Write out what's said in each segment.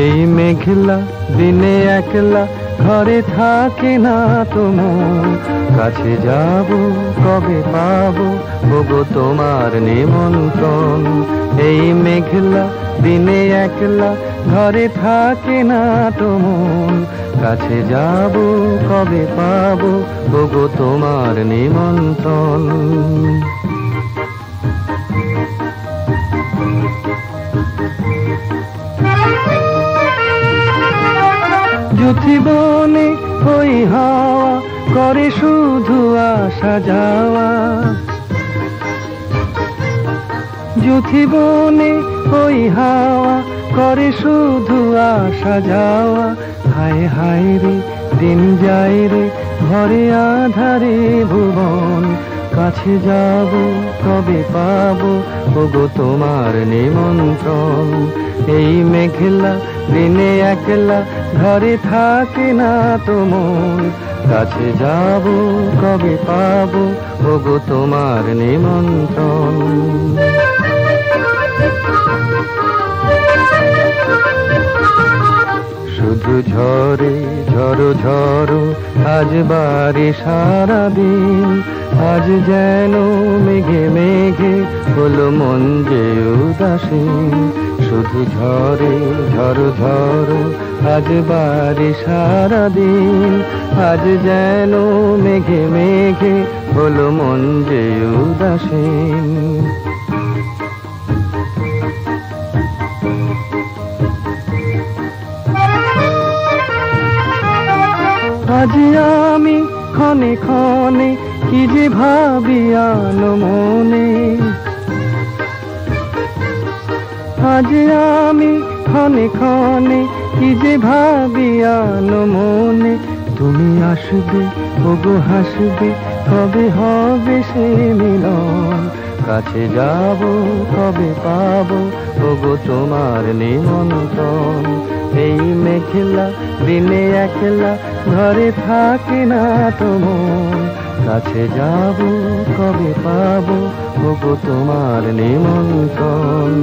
এই মেঘলা দিনে একলা ঘরে থাকে না তো মন, কাছে যাব কবে পাবো ওগো তোমার নিমন্ত্রণ। এই মেঘলা দিনে একলা ঘরে থাকে না তো মন, কাছে যাব কবে পাবো ওগো তোমার নিমন্ত্রণ। জীবনে ওই হাওয়া করে শুধু আসা যাওয়া, জীবনে ওই হাওয়া করে শুধু আসা যাওয়া। হায় হায় রে দিন যায় রে ঘরে আধারে ভুবন, কাছে যাব কবে পাবো ওগো তোমার নিমন্ত্রণ। এই মেঘলা দিনে একলা ঘরে থাকে না তো মন, কাছে যাব কবে পাবো ওগো তোমার নিমন্ত্রণ। শুধু ঝরে ঝরো ঝরো আজ বারে সারাদিন, আজ যেন মেঘে মেঘে হলো মন যে উদাসীন। শুধু ঝরে ঝরো ঝরো আজ বারে সারাদিন, আজ যেন মেঘে মেঘে হলো মন যে উদাসীন। আজ আমি ক্ষণে ক্ষণে কি যে ভাবি আনো মনে, আজ আমি ক্ষণে ক্ষণে কি যে ভাবি আনো মনে। তুমি আসবে ওগো হাসবে কবে হবে সে মিলন, কাছে যাব কবে পাবো ওগো তোমার নিমন্ত্রণ। এই মেঘলা দিনে একলা ঘরে থাকে না তো মন, কাছে যাব কবে পাবো ওগো তোমার নিমন্ত্রণ।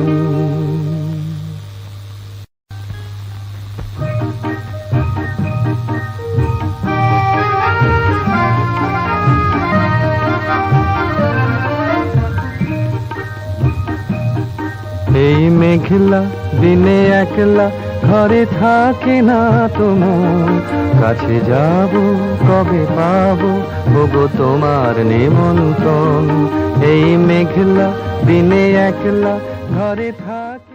এই মেঘলা দিনে একলা ঘরে থাকে না তো মন, কাছে যাব কবে পাবো ওগো তোমার নিমন্ত্রণ। এই মেঘলা দিনে একলা ঘরে থাকে।